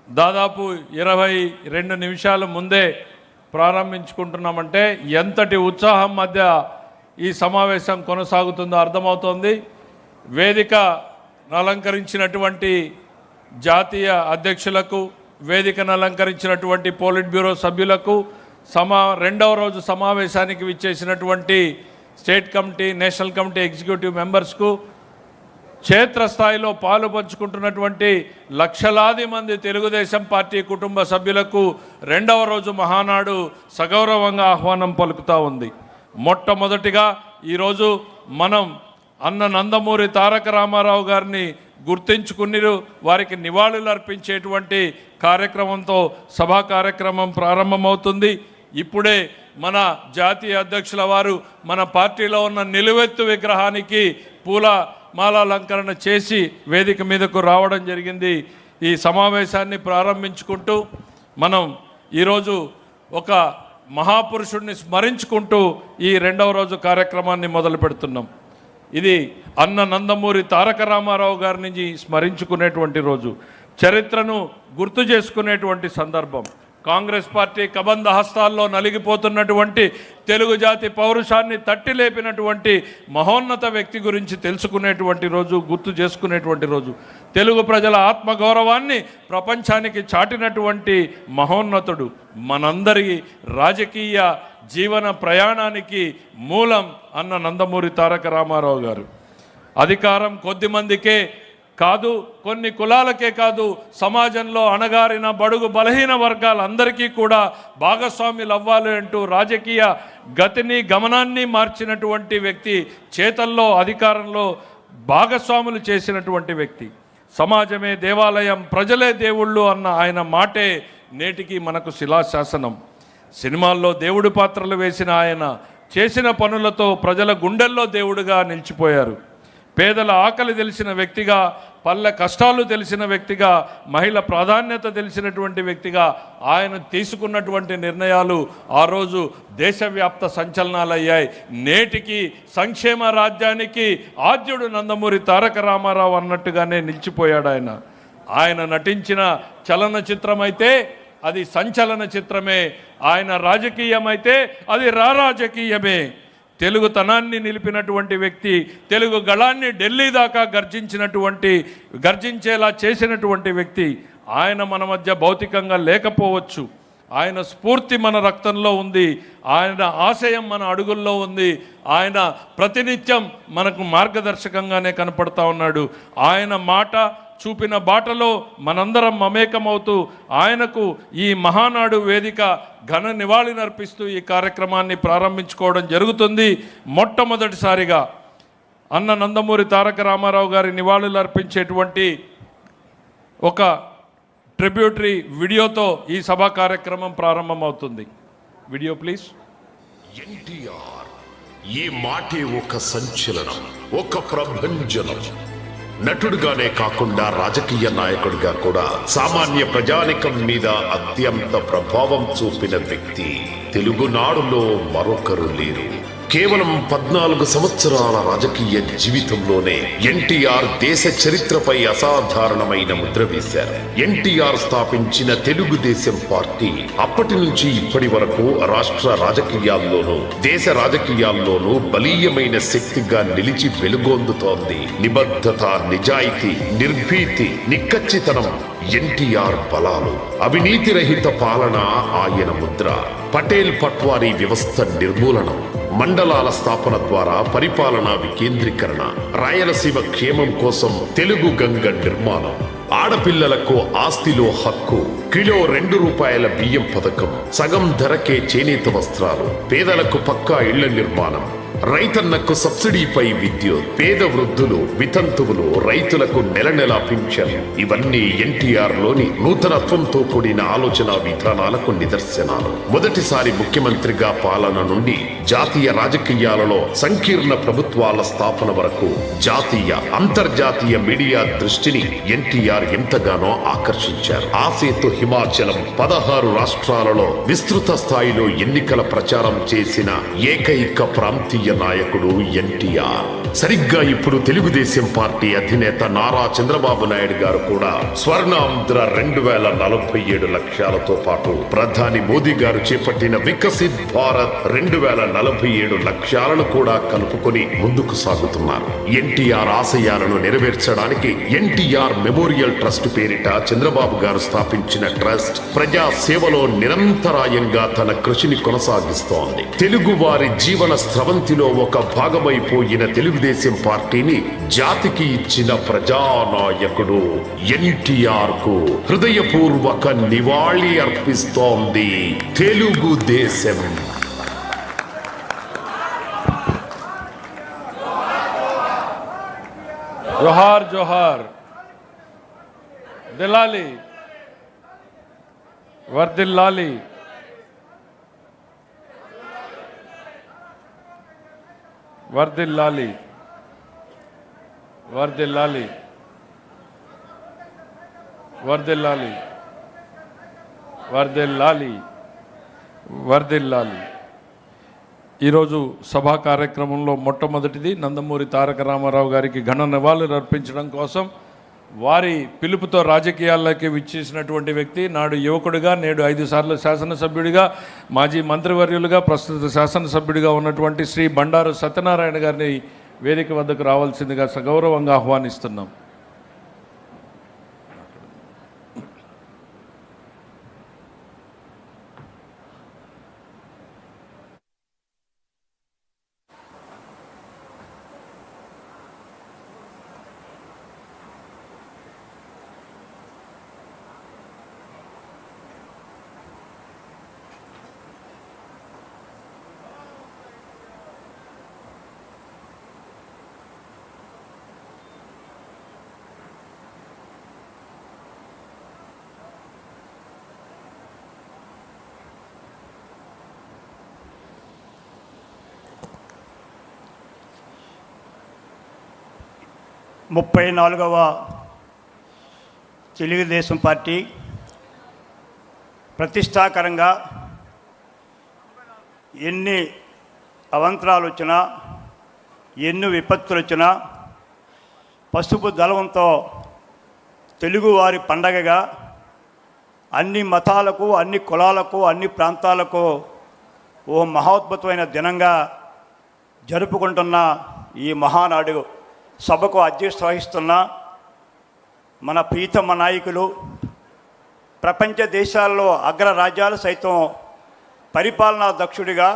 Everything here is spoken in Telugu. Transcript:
దాదాపు 22 నిమిషాల ముందే ప్రారంభించుకుంటున్నామంటే ఎంతటి ఉత్సాహం మధ్య ఈ సమావేశం కొనసాగుతుందో అర్థమవుతోంది. వేదికను అలంకరించినటువంటి జాతీయ అధ్యక్షులకు, వేదికను అలంకరించినటువంటి పోలిట్ బ్యూరో సభ్యులకు, రెండవ రోజు సమావేశానికి విచ్చేసినటువంటి state committee, national committee executive మెంబర్స్కు, క్షేత్రస్థాయిలో పాలు పంచుకుంటున్నటువంటి లక్షలాది మంది తెలుగుదేశం పార్టీ కుటుంబ సభ్యులకు రెండవ రోజు మహానాడు సగౌరవంగా ఆహ్వానం పలుకుతూ ఉంది. మొట్టమొదటిగా ఈరోజు మనం అన్న నందమూరి తారక రామారావు గారిని గుర్తించుకుని వారికి నివాళులు అర్పించేటువంటి కార్యక్రమంతో సభా కార్యక్రమం ప్రారంభమవుతుంది. ఇప్పుడే మన జాతీయ అధ్యక్షుల వారు మన పార్టీలో ఉన్న నిలువెత్తు విగ్రహానికి మాలాలంకరణ చేసి వేదిక మీదకు రావడం జరిగింది. ఈ సమావేశాన్ని ప్రారంభించుకుంటూ మనం ఈరోజు ఒక మహాపురుషుడిని స్మరించుకుంటూ ఈ రెండవ రోజు కార్యక్రమాన్ని మొదలు పెడుతున్నాం. ఇది అన్న నందమూరి తారక రామారావు గారిని స్మరించుకునేటువంటి రోజు, చరిత్రను గుర్తు చేసుకునేటువంటి సందర్భం. కాంగ్రెస్ పార్టీ కబంధ హస్తాల్లో నలిగిపోతున్నటువంటి తెలుగు జాతి పౌరుషాన్ని తట్టి లేపినటువంటి మహోన్నత వ్యక్తి గురించి తెలుసుకునేటువంటి రోజు, గుర్తు చేసుకునేటువంటి రోజు. తెలుగు ప్రజల ఆత్మగౌరవాన్ని ప్రపంచానికి చాటినటువంటి మహోన్నతుడు, మనందరి రాజకీయ జీవన ప్రయాణానికి మూలం అన్న నందమూరి తారక రామారావు గారు. అధికారం కొద్దిమందికే కాదు, కొన్ని కులాలకే కాదు, సమాజంలో అణగారిన బడుగు బలహీన వర్గాలందరికీ కూడా భాగస్వాములు అవ్వాలి అంటూ రాజకీయ గతిని గమనాన్ని మార్చినటువంటి వ్యక్తి, చేతల్లో అధికారంలో భాగస్వాములు చేసినటువంటి వ్యక్తి. సమాజమే దేవాలయం, ప్రజలే దేవుళ్ళు అన్న ఆయన మాటే నేటికి మనకు శిలాశాసనం. సినిమాల్లో దేవుడి పాత్రలు వేసిన ఆయన చేసిన పనులతో ప్రజల గుండెల్లో దేవుడిగా నిలిచిపోయారు. పేదల ఆకలి తెలిసిన వ్యక్తిగా, పల్లె కష్టాలు తెలిసిన వ్యక్తిగా, మహిళ ప్రాధాన్యత తెలిసినటువంటి వ్యక్తిగా ఆయన తీసుకున్నటువంటి నిర్ణయాలు ఆ రోజు దేశవ్యాప్త సంచలనాలయ్యాయి. నేటికి సంక్షేమ రాజ్యానికి ఆద్యుడు నందమూరి తారక రామారావు అన్నట్టుగానే నిలిచిపోయాడు ఆయన. ఆయన నటించిన చలనచిత్రమైతే అది సంచలన చిత్రమే, ఆయన రాజకీయమైతే అది రాజకీయమే. తెలుగుతనాన్ని నిలిపినటువంటి వ్యక్తి, తెలుగు గళాన్ని ఢిల్లీ దాకా గర్జించేలా చేసినటువంటి వ్యక్తి. ఆయన మన మధ్య భౌతికంగా లేకపోవచ్చు, ఆయన స్ఫూర్తి మన రక్తంలో ఉంది, ఆయన ఆశయం మన అడుగుల్లో ఉంది, ఆయన ప్రతినిత్యం మనకు మార్గదర్శకంగానే కనపడతా ఉన్నాడు. ఆయన మాట చూపిన బాటలో మనందరం మమేకమవుతూ ఆయనకు ఈ మహానాడు వేదిక ఘన నివాళినర్పిస్తూ ఈ కార్యక్రమాన్ని ప్రారంభించుకోవడం జరుగుతుంది. మొట్టమొదటిసారిగా అన్న నందమూరి తారక రామారావు గారి నివాళులు అర్పించేటువంటి ఒక ట్రిబ్యూటరీ వీడియోతో ఈ సభా కార్యక్రమం ప్రారంభమవుతుంది. Video please. ఎన్టీఆర్ ఈ మాటే ఒక సంచలనం, ఒక ప్రభంజనం. నటుడుగానే కాకుండా రాజకీయ నాయకుడిగా కూడా సామాన్య ప్రజానికం మీద అత్యంత ప్రభావం చూపిన వ్యక్తి తెలుగునాడులో మరొకరు లేరు. కేవలం 14 సంవత్సరాల రాజకీయ జీవితంలోనే ఎన్టీఆర్ దేశ చరిత్రపై అసాధారణమైన ముద్ర వేశారు. ఎన్టీఆర్ స్థాపించిన తెలుగుదేశం పార్టీ అప్పటి నుంచి ఇప్పటి వరకు రాష్ట్ర రాజకీయాల్లోనూ దేశ రాజకీయాల్లోనూ బలీయమైన శక్తిగా నిలిచి వెలుగొందుతోంది. నిబద్ధత, నిజాయితీ, నిర్భీతి, నిక్కచ్చితనం ఎన్టీఆర్ బలాలు. అవినీతి రహిత పాలన ఆయన ముద్ర. పటేల్ పట్వారీ వ్యవస్థ నిర్మూలనం, మండలాల స్థాపన ద్వారా పరిపాలనా వికేంద్రీకరణ, రాయలసీమ క్షేమం కోసం తెలుగు గంగ నిర్మాణం, ఆడపిల్లలకు ఆస్తిలో హక్కు, కిలో ₹2 బియ్యం పథకం, సగం ధరకే చేనేత వస్త్రాలు, పేదలకు పక్కా ఇళ్ల నిర్మాణం, రైతన్నకు సబ్సిడీపై విద్యుత్, పేద వృద్ధులు, వితంతువులు, రైతులకు నెల నెలా పింఛన్. ఇవన్నీ ఎన్టీఆర్ లోని నూతనత్వంతో కూడిన ఆలోచన విధానాలకు నిదర్శనాలు. మొదటిసారి ముఖ్యమంత్రిగా పాలన నుండి జాతీయ రాజకీయాలలో సంకీర్ణ ప్రభుత్వాల స్థాపన వరకు జాతీయ, అంతర్జాతీయ మీడియా దృష్టిని ఎన్టీఆర్ ఎంతగానో ఆకర్షించారు. ఆసేతు హిమాచలం 16 రాష్ట్రాలలో విస్తృత స్థాయిలో ఎన్నికల ప్రచారం చేసిన ఏకైక ప్రాంతీయ రాజకీయ నాయకుడు ఎన్టీఆర్. సరిగ్గా ఇప్పుడు తెలుగుదేశం పార్టీ అధినేత నారా చంద్రబాబు నాయుడు గారు కూడా స్వర్ణాంధ్ర 2047 లక్ష్యాలతో పాటు ప్రధాని మోదీ గారు చేపట్టిన వికసిత్ భారత్ 2047 లక్ష్యాలను కూడా కలుపుకొని ముందుకు సాగుతున్నారు. ఎన్టీఆర్ ఆశయాలను నెరవేర్చడానికి ఎన్టీఆర్ మెమోరియల్ ట్రస్ట్ పేరిట చంద్రబాబు గారు స్థాపించిన ట్రస్ట్ ప్రజా సేవలో నిరంతరాయంగా తన కృషిని కొనసాగిస్తోంది. తెలుగు వారి జీవన స్రవంతిలో ఒక భాగమైపోయిన తెలుగుదేశం పార్టీని జాతికి ఇచ్చిన ప్రజానాయకుడు ఎన్టీఆర్ కు హృదయపూర్వక నివాళి అర్పిస్తోంది తెలుగుదేశం. జోహార్ జోహార్, దిలాలి వర్దిల్లాలి. వర్దిల్లాలి వర్దిల్లాలి వర్దిల్లాలి వర్దిల్లాలి వర్దిల్లాలి. ఈరోజు సభా కార్యక్రమంలో మొట్టమొదటిది నందమూరి తారక రామారావు గారికి ఘన నివాళులు అర్పించడం కోసం వారి పిలుపుతో రాజకీయాల్లోకి విచ్చేసినటువంటి వ్యక్తి, నాడు యువకుడిగా నేడు 5 సార్లు శాసనసభ్యుడిగా, మాజీ మంత్రివర్యులుగా, ప్రస్తుత శాసనసభ్యుడిగా ఉన్నటువంటి శ్రీ బండారు సత్యనారాయణ గారిని వేదిక వద్దకు రావాల్సిందిగా సగౌరవంగా ఆహ్వానిస్తున్నాం. ముప్పై 34వ తెలుగుదేశం పార్టీ ప్రతిష్టాకరంగా ఎన్ని అవంతరాలు వచ్చినా, ఎన్ని విపత్తులు వచ్చినా పసుపు దళంతో తెలుగువారి పండగగా అన్ని మతాలకు, అన్ని కులాలకు, అన్ని ప్రాంతాలకు ఓ మహోద్భుతమైన దినంగా జరుపుకుంటున్న ఈ మహానాడు సభకు అధ్యక్షత వహిస్తున్న మన ప్రీతమ నాయకులు, ప్రపంచ దేశాల్లో అగ్రరాజ్యాలు సైతం పరిపాలనా దక్షుడిగా